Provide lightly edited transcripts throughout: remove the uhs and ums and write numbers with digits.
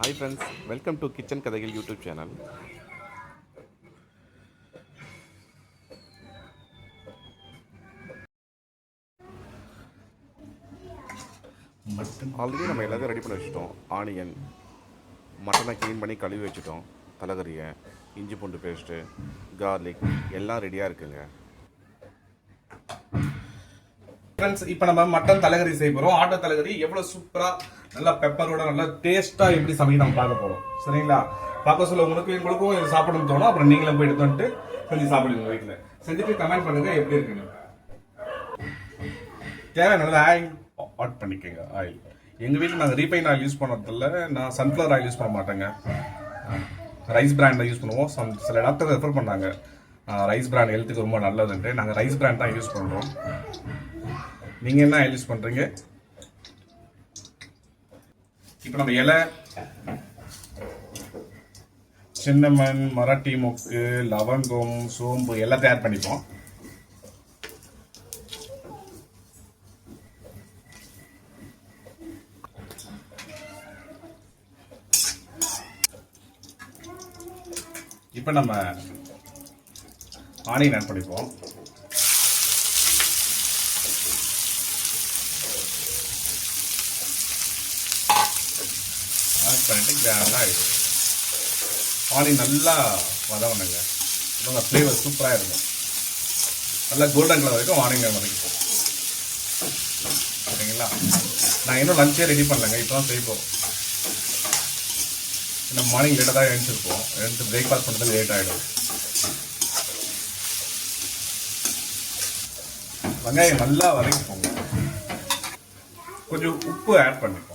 Hi friends, welcome to kitchen கதைகள் YouTube channel. Already நம்ம எல்லாத்தையும் ரெடி பண்ணி வச்சுட்டோம். ஆனியன், மட்டனை க்ளீன் பண்ணி கழுவி வச்சுட்டோம். தலைகறியை, இஞ்சி பூண்டு பேஸ்ட்டு, கார்லிக் எல்லாம் ரெடியாக இருக்குங்க. ஃப்ரெண்ட்ஸ், இப்போ நம்ம மட்டன் தலைகறி செய்ய போகிறோம். ஆட்டோ தலைகறி எவ்வளோ சூப்பராக நல்லா பெப்பரோட நல்லா டேஸ்ட்டாக எப்படி சமைக்க நம்ம பார்க்க போகிறோம். சரிங்களா? பார்க்க சொல்ல உங்களுக்கும் இது சாப்பிடணும்னு தோணும். அப்புறம் நீங்களும் போய் எடுத்து வந்துட்டு செஞ்சு சாப்பிடுங்க. வீட்டில் செஞ்சுட்டு கமெண்ட் பண்ணுங்க எப்படி இருக்குன்னு. தேவையான ஆயில் ஆட் பண்ணிக்கோங்க. ஆயில் எங்கள் வீட்டில் நாங்கள் ரீஃபைன் ஆயில் யூஸ் பண்ணுறதில்ல. நான் சன்ஃப்ளவர் ஆயில் யூஸ் பண்ண மாட்டேங்க. ரைஸ் பிராண்டை யூஸ் பண்ணுவோம். சில டாக்டர் ரெஃபர் பண்ணாங்க ரைஸ் பிராண்ட் ஹெல்த்துக்கு ரொம்ப நல்லதுன்ட்டு. நாங்கள் ரைஸ் பிராண்ட் தான் யூஸ் பண்ணுறோம். நீங்கள் என்ன ஆயில் யூஸ் பண்ணுறீங்க? இப்போ நம்ம இலை, சின்னமன், மராட்டி மொக்கு, லவங்கம், சோம்பு எல்லாம் தயார் பண்ணிப்போம். இப்போ நம்ம ஆனியன் ஆட் பண்ணிப்போம். ஆட் பண்ணிட்டு கிராண்டாக ஆகிடும். ஆனியன் நல்லா வதவணுங்க. இதோட ஃப்ளேவர் சூப்பராக இருக்கும். நல்லா கோல்டன் கலர் வரைக்கும் ஆனியன் வதக்கிப்போம். சரிங்களா? நான் இன்னும் லஞ்சே ரெடி பண்ணலங்க. இப்போ தான் செய்வோம். நம்ம மார்னிங் லேட்டாக தான் எழுந்திருப்போம். எழுந்து பிரேக்ஃபாஸ்ட் பண்ணுறது லேட் ஆகிடும். வெங்காயம் நல்லா வதக்கிப்போங்க. கொஞ்சம் உப்பு ஆட் பண்ணிப்போம்.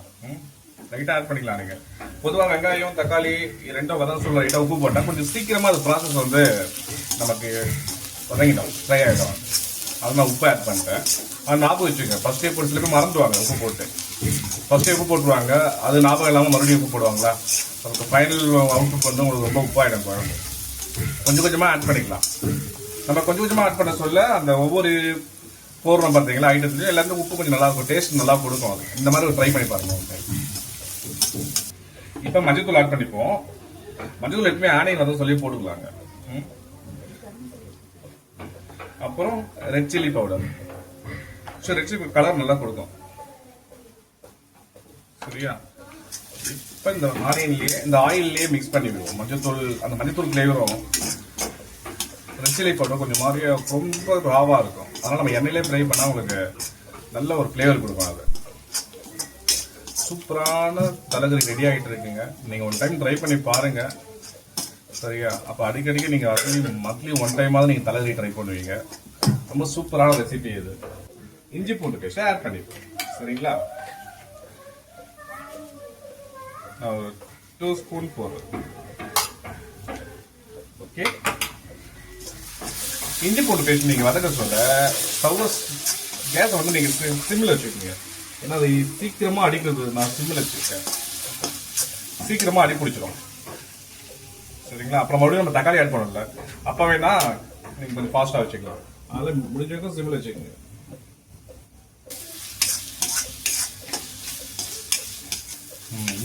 லைட்டாக ஆட் பண்ணிக்கலாம். நீங்கள் பொதுவாக வெங்காயம் தக்காளி ரெண்டும் வதங்க சொல்ல லைட்டாக உப்பு போட்டால் கொஞ்சம் சீக்கிரமாக அது ப்ராசஸ் வந்து நமக்கு வதங்கிடும், ஃப்ரை ஆகிடும். அதனால் உப்பு ஆட் பண்ணிட்டேன். அது ஞாபகம் வச்சுங்க. ஃபர்ஸ்டே போட்டு சில பேர் மறந்துடுவாங்க உப்பு போட்டு. ஃபர்ஸ்டே உப்பு போட்டுருவாங்க. அது ஞாபகம் இல்லாமல் மறுபடியும் உப்பு போடுவாங்களா? நமக்கு ஃபைனல் அவுட்புட் வந்து உங்களுக்கு ரொம்ப உப்பாயிடும் குழம்பு. கொஞ்சம் கொஞ்சமாக ஆட் பண்ணிக்கலாம். நம்ம கொஞ்சம் கொஞ்சமாக ஆட் பண்ண சொல்ல அந்த ஒவ்வொரு போடுறோம் பார்த்தீங்களா ஐட்டத்துலையும் எல்லாருக்கும் உப்பு கொஞ்சம் நல்லா இருக்கும், டேஸ்ட் நல்லா கொடுக்கும். அது இந்த மாதிரி ட்ரை பண்ணி பாருங்க. இப்போ மஞ்சள் ஆட் பண்ணிப்போம். மஞ்சள் எப்பவுமே ஆனியன் வந்து சொல்லி போட்டுக்கலாங்க. அப்புறம் red chilli powder. So red chilli colour நல்லா கொடுக்கும். சரியா? இப்போ இந்த ஆனியன்லேயே இந்த ஆயில்லையே மிக்ஸ் பண்ணி விடுவோம். மஞ்சத்தூள், அந்த மஞ்சத்தூள் ஃப்ளேவரும் ரெட் சில்லி பவுடர் கொஞ்சம் மாதிரியே ரொம்ப ராவாக இருக்கும். அதனால் நம்ம எண்ணெயிலே ஃப்ரை பண்ணால் உங்களுக்கு நல்ல ஒரு ஃப்ளேவர் கொடுக்கும். அது சூப்பரான தலைகறி ரெடி ஆகிட்டு இருக்குங்க. நீங்கள் ஒன் டைம் ட்ரை பண்ணி பாருங்கள். சரியா? அப்போ அடிக்கடிக்கு நீங்கள் மந்த்லி ஒன் டைமாவது நீங்கள் தலைகறி ட்ரை பண்ணுவீங்க. ரொம்ப சூப்பரான ரெசிபி இது. இஞ்சி பூண்டு பேஸ்ட் ஆட் பண்ணிப்போம். சரிங்களா? நான் ஒரு 2 ஸ்பூன் போடுறேன். ஓகே. இஞ்சி பூண்டு பேஸ்ட் நீங்கள் வதக்க சொல்ல கேஸை வந்து நீங்கள் சிம்மில் வச்சுக்கோங்க. ஏன்னா அது சீக்கிரமாக அடிக்கிறது. நான் சிம்மில் வச்சுருக்கேன். சீக்கிரமாக அடி பிடிச்சிடும். சரிங்களா? அப்புறம் மறுபடியும் நம்ம தக்காளி ஆட் பண்ணல. அப்போ வேணா நீங்கள் கொஞ்சம் ஃபாஸ்ட்டாக வச்சுக்கலாம். அதில் முடிஞ்ச வரைக்கும் சிம்மில் வச்சுக்கோங்க.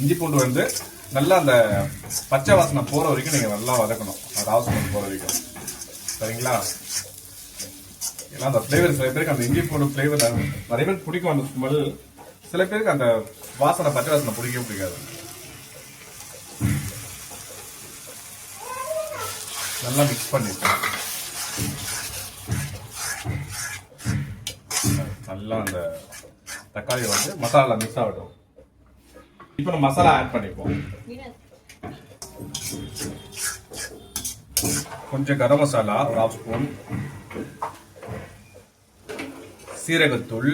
இஞ்சி பூண்டு வந்து நல்லா அந்த பச்சை வாசனை போகிற வரைக்கும் நீங்கள் நல்லா வதக்கணும். அந்த வாசனை போகிற வரைக்கும். சரிங்களா? ஏன்னா அந்த ஃப்ளேவர் சில பேருக்கு அந்த இஞ்சி பூண்டு ஃப்ளேவர் நிறைய பேருக்கு பிடிக்கும். அந்த ஸ்மெல் சில பேருக்கு அந்த வாசனை பச்சை வாசனை பிடிக்கவே பிடிக்காது. நல்லா மிக்ஸ் பண்ணிப்போம். நல்லா அந்த தக்காளி வந்து மசாலா மிக்ஸ் ஆகட்டும். இப்போ நம்ம மசாலா ஆட் பண்ணிப்போம். கொஞ்சம் கரம் மசாலா ஒரு 1/2 ஸ்பூன், சீரகத்தூள்,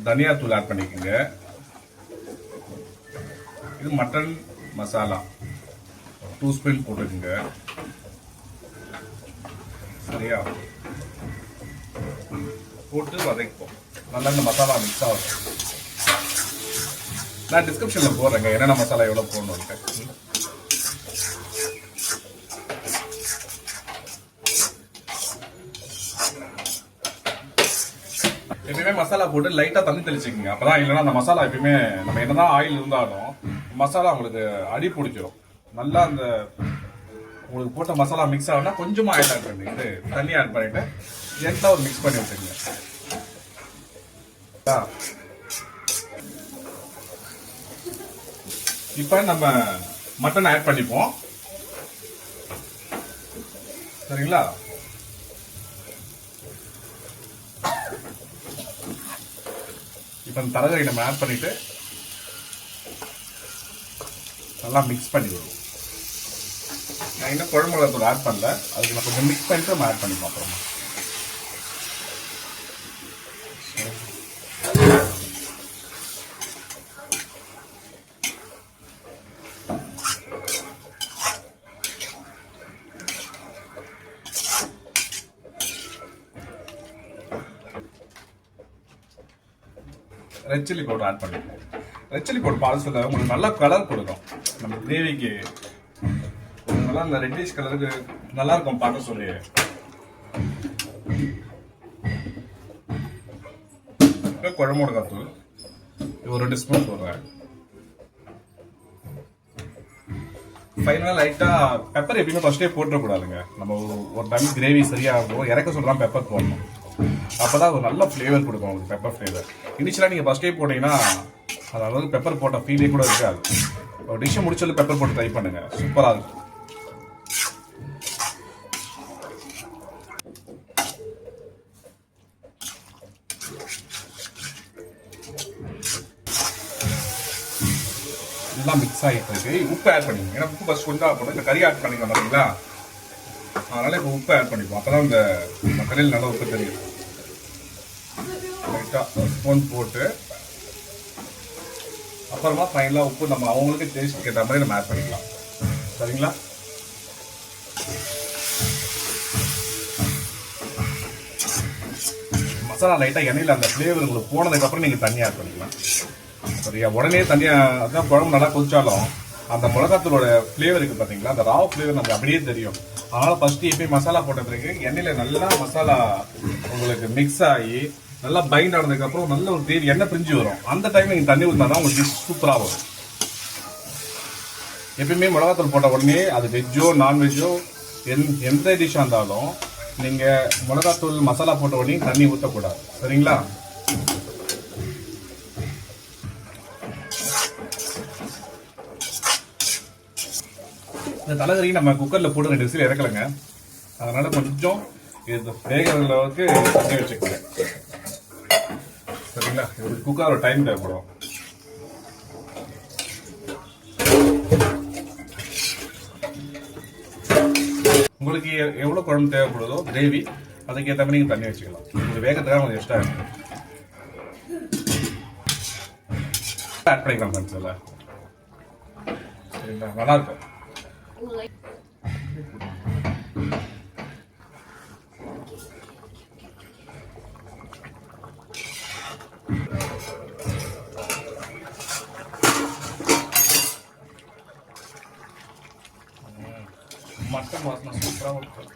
தனியாத்தூள் ஆட் பண்ணிக்கோங்க. இது மட்டன் மசாலா 2 ஸ்பூன் போட்டுக்கோங்க. சரியா? போட்டு வதக்கிப்போம். நல்லா இந்த மசாலா மிக்ஸ் ஆகும். நான் டிஸ்கிரிப்ஷனில் போடுறேங்க என்னென்ன மசாலா எவ்வளோ போடணுன்ட்டு. எப்பயுமே மசாலா போட்டு லைட்டா தண்ணி தெளிச்சுக்கோங்க. அப்பதான் இல்லைன்னா அந்த மசாலா எப்பயுமே நம்ம என்னதான் ஆயில் இருந்தாலும் மசாலா உங்களுக்கு அடி பிடிச்சிடும். நல்லா அந்த உங்களுக்கு போட்ட மசாலா மிக்ஸ் ஆகுனா கொஞ்சமா ஆயில் ஆட் பண்ணிட்டு தண்ணி ஆட் பண்ணிட்டு ஜென்டா ஒரு மிக்ஸ் பண்ணி வச்சுக்கோங்க. இப்ப நம்ம மட்டன் ஆட் பண்ணிப்போம். சரிங்களா? இப்ப இந்த தலகறி நம்ம ஆட் பண்ணிட்டு நல்லா மிக்ஸ் பண்ணிடுவோம். நான் இன்னும் குழம்பு மிளகாத்தூள் ஆட் பண்ணல, அதுக்கு நான் கொஞ்சம் மிக்ஸ் பண்ணிட்டு நம்ம ஆட் பண்ணிப்போம். அப்புறமா ரெட் சில்லி பவுடர் ஆட் பண்ணிப்போம். ரெட் சில்லி பவுடர் பால்ஸில் உங்களுக்கு நல்லா கலர் கொடுக்கும். நம்ம கிரேவிக்கு நல்லா இந்த ரெட்டிஷ் கலருக்கு நல்லா இருக்கும் பார்க்க சொல்லி. குழம்பு மிளகாத்தூள் ஒரு 2 ஸ்பூன் போடுறேன். ஃபைனலாக லைட்டாக பெப்பர் எப்பயுமே ஃபர்ஸ்டே போட்டுறக்கூடாதுங்க. நம்ம ஒரு டைம் கிரேவி சரியாகும் இறக்க சொல்கிறான் பெப்பர் போடணும். அப்போதான் ஒரு நல்ல ஃப்ளேவர் கொடுக்கும் உங்களுக்கு பெப்பர் ஃப்ளேவர். இனிஷியலாக நீங்கள் ஃபர்ஸ்டே போட்டிங்கன்னா அது அளவுக்கு பெப்பர் போட்ட ஃபீலே கூட இருக்காது. ஒரு டிஷ்ஷை முடிச்சாலும் பெப்பர் போட்டு ட்ரை பண்ணுங்க, சூப்பராக இருக்கும். எல்லாம் மிக்ஸ் ஆகிட்டு இருக்கு. உப்பு ஆட் பண்ணிக்கோங்க. ஏன்னா உப்பு ஃபர்ஸ்ட் கொஞ்சம் போட்டு இந்த கறி ஆட் பண்ணிக்கலாம் பார்த்தீங்களா, அதனால இப்போ உப்பு ஆட் பண்ணிப்போம். அப்போதான் இந்த கறியில் நல்லா உப்பு தெரியும். லைட்டாக ஸ்பூன் போட்டு அப்புறமா ஃபைனலாக உப்பு நம்ம அவங்களுக்கு டேஸ்ட் கேட்ட மாதிரி நம்ம ஆட் பண்ணிக்கலாம். சரிங்களா? மசாலா லைட்டாக எண்ணெயில் அந்த ஃப்ளேவர் உங்களுக்கு போனதுக்கப்புறம் நீங்கள் தண்ணி ஆட் பண்ணிக்கலாம். சரியா? உடனே தண்ணியாக அதுதான் குழம்பு நல்லா கொதிச்சாலும் அந்த மிளகாத்தூளோட ஃப்ளேவர் இருக்குது பார்த்தீங்களா, அந்த ராவ் ஃப்ளேவர் நமக்கு அப்படியே தெரியும். அதனால் ஃபஸ்ட்டு எப்பயும் மசாலா போட்ட பிறகு எண்ணெயில் நல்லா மசாலா உங்களுக்கு மிக்ஸ் ஆகி நல்லா பைண்ட் ஆனதுக்கப்புறம் நல்ல ஒரு தேடி எண்ணெய் பிரிஞ்சு வரும். அந்த டைம் நீங்கள் தண்ணி ஊற்றினா தான் உங்களுக்கு டிஷ் சூப்பராக வரும். எப்பயுமே மிளகாத்தூள் போட்ட உடனே அது வெஜ்ஜோ நான்வெஜ்ஜோ எந்த டிஷ்ஷாக இருந்தாலும் நீங்கள் மிளகாத்தூள் மசாலா போட்ட உடனே தண்ணி ஊற்றக்கூடாது. சரிங்களா? இந்த தலைகறி நம்ம குக்கரில் போட்டு 2 விசில் இறக்கலைங்க. அதனால கொஞ்சம் இது வேகிற அளவுக்கு தண்ணி வச்சுக்கோங்க. சரிங்களா? இது குக்கரோட டைம் தேவைப்படும். உங்களுக்கு எவ்வளோ குழம்பு தேவைப்படுதோ கிரேவி அதுக்கேற்ற மாதிரி நீங்கள் தண்ணி வச்சுக்கலாம். உங்களுக்கு வேகத்துக்காக கொஞ்சம் எக்ஸ்ட்ரா ஆட் பண்ணிக்கலாம் ஃப்ரெண்ட்ஸ். சரிங்களா? நல்லா இருக்கும். மட்டன் வாசனை சூப்பராக இருக்கும்.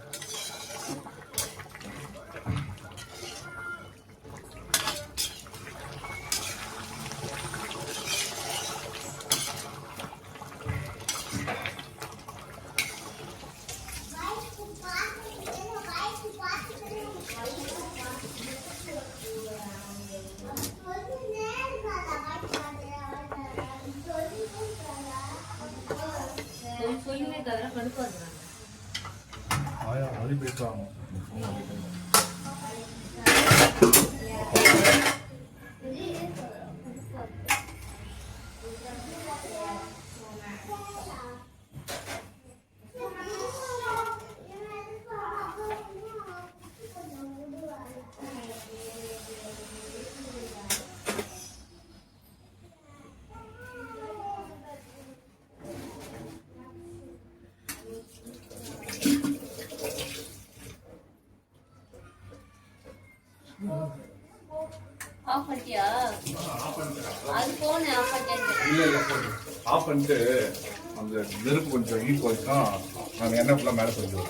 ஆயா அது பேசுவாங்க. ஆஃப் பண்ணிட்டியா? அது போன் ஆஃப் பண்ணிட்டேன். இல்ல ஆஃப் பண்ணிட்டு அந்த நெருப்பு கொஞ்சம் ஹீட் போயிடுச்சுன்னா நான் எண்ணெய் ஃபுல்லாக மேலே கொஞ்சம்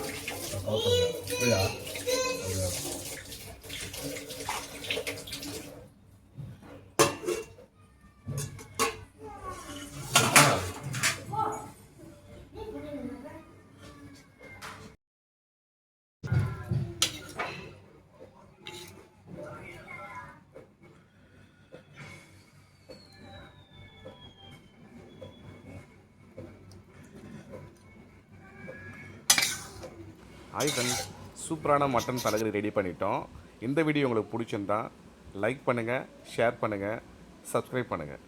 ஹாய் ஃப்ரெண்ட்ஸ், சூப்பரான மட்டன் தலைகறி ரெடி பண்ணிட்டோம். இந்த வீடியோ உங்களுக்கு பிடிச்சிருந்தா லைக் பண்ணுங்கள், ஷேர் பண்ணுங்கள், சப்ஸ்கிரைப் பண்ணுங்கள்.